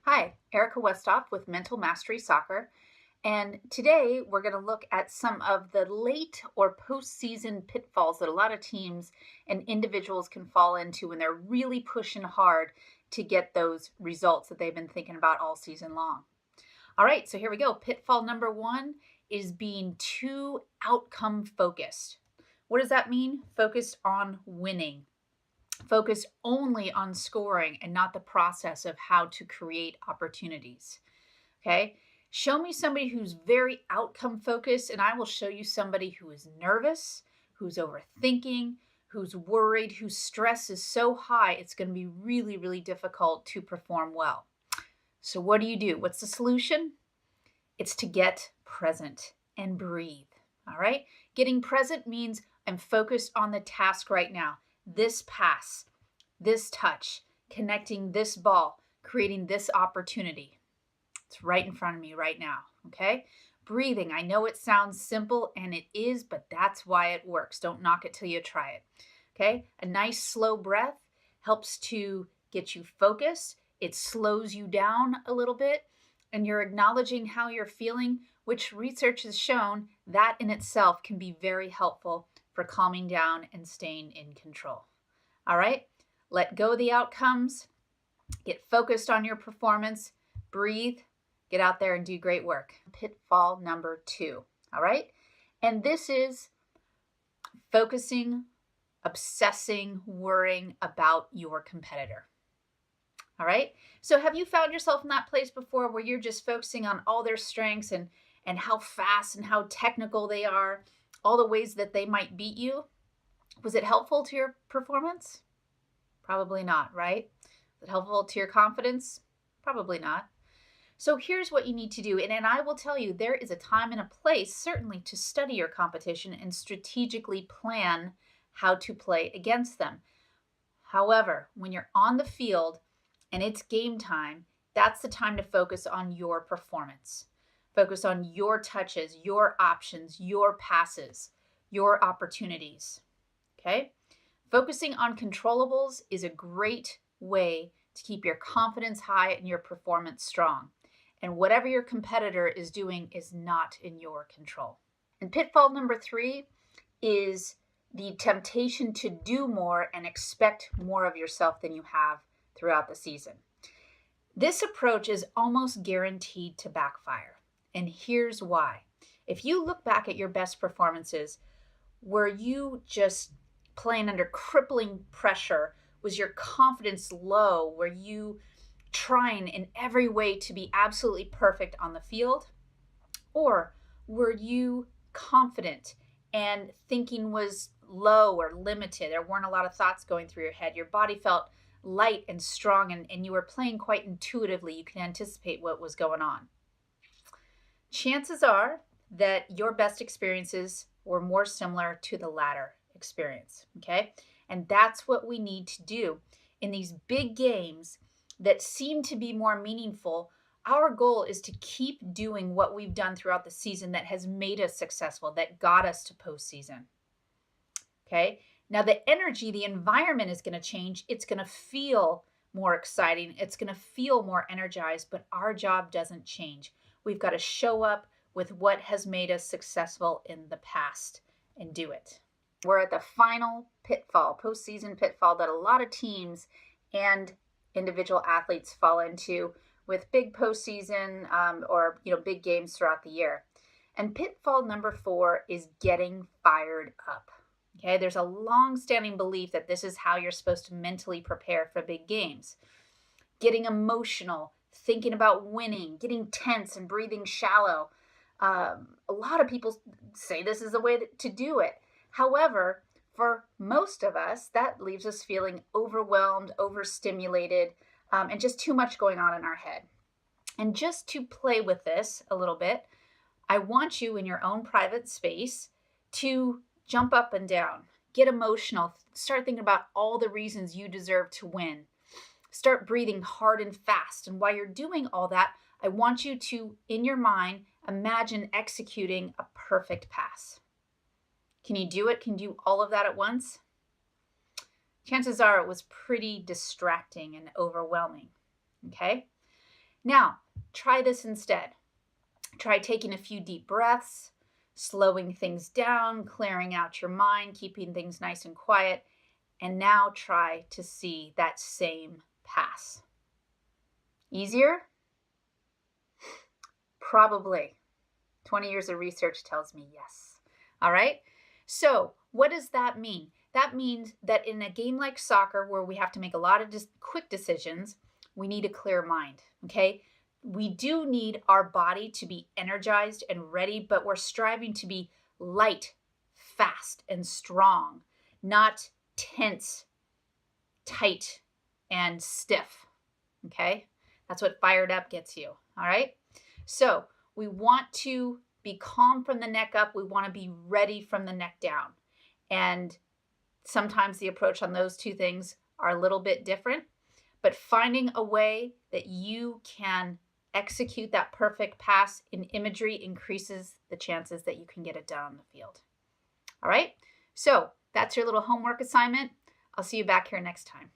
Hi, Erika Westhoff with Mental Mastery Soccer. And today we're going to look at some of the late or postseason pitfalls that a lot of teams and individuals can fall into when they're really pushing hard to get those results that they've been thinking about all season long. All right, so here we go. Pitfall number one is being too outcome focused. What does that mean? Focused on winning. Focus only on scoring and not the process of how to create opportunities. Okay. Show me somebody who's very outcome focused, and I will show you somebody who is nervous, who's overthinking, who's worried, whose stress is so high, it's going to be really, really difficult to perform well. So, what do? What's the solution? It's to get present and breathe. All right. Getting present means I'm focused on the task right now. This pass, this touch, connecting this ball, creating this opportunity. It's right in front of me right now, okay? Breathing, I know it sounds simple, and it is, but that's why it works. Don't knock it till you try it, okay? A nice slow breath helps to get you focused. It slows you down a little bit, and you're acknowledging how you're feeling, which research has shown that in itself can be very helpful for calming down and staying in control. All right, let go of the outcomes, get focused on your performance, breathe, get out there and do great work. Pitfall number two. All right, and this is focusing, obsessing, worrying about your competitor. All right, so have you found yourself in that place before where you're just focusing on all their strengths and how fast and how technical they are, all the ways that they might beat you? Was it helpful to your performance? Probably not, right? Was it helpful to your confidence? Probably not. So here's what you need to do. And I will tell you, there is a time and a place, certainly, to study your competition and strategically plan how to play against them. However, when you're on the field and it's game time, that's the time to focus on your performance. Focus on your touches, your options, your passes, your opportunities, okay? Focusing on controllables is a great way to keep your confidence high and your performance strong. And whatever your competitor is doing is not in your control. And pitfall number three is the temptation to do more and expect more of yourself than you have throughout the season. This approach is almost guaranteed to backfire. And here's why. If you look back at your best performances, were you just playing under crippling pressure? Was your confidence low? Were you trying in every way to be absolutely perfect on the field? Or were you confident and thinking was low or limited? There weren't a lot of thoughts going through your head. Your body felt light and strong, and you were playing quite intuitively. You can anticipate what was going on. Chances are that your best experiences were more similar to the latter experience, okay? And that's what we need to do in these big games that seem to be more meaningful. Our goal is to keep doing what we've done throughout the season that has made us successful, that got us to postseason, okay? Now, the energy, the environment is going to change. It's going to feel more exciting. It's going to feel more energized, but our job doesn't change. We've got to show up with what has made us successful in the past and do it. We're at the final pitfall, postseason pitfall that a lot of teams and individual athletes fall into with big postseason or big games throughout the year. And pitfall number 4 is getting fired up. Okay, there's a long-standing belief that this is how you're supposed to mentally prepare for big games. Getting emotional, thinking about winning, getting tense and breathing shallow. A lot of people say this is the way to do it. However, for most of us, that leaves us feeling overwhelmed, overstimulated, and just too much going on in our head. And just to play with this a little bit, I want you in your own private space to jump up and down, get emotional, start thinking about all the reasons you deserve to win. Start breathing hard and fast. And while you're doing all that, I want you to, in your mind, imagine executing a perfect pass. Can you do it? Can you do all of that at once? Chances are it was pretty distracting and overwhelming. Okay? Now, try this instead. Try taking a few deep breaths, slowing things down, clearing out your mind, keeping things nice and quiet, and now try to see that same pass. Easier? Probably. 20 years of research tells me yes. All right? So what does that mean? That means that in a game like soccer, where we have to make a lot of quick decisions, we need a clear mind, okay? We do need our body to be energized and ready, but we're striving to be light, fast, and strong, not tense, tight, and stiff, okay? That's what fired up gets you, all right? So we want to be calm from the neck up. We want to be ready from the neck down. And sometimes the approach on those two things are a little bit different, but finding a way that you can execute that perfect pass in imagery increases the chances that you can get it done on the field. All right, so that's your little homework assignment. I'll see you back here next time.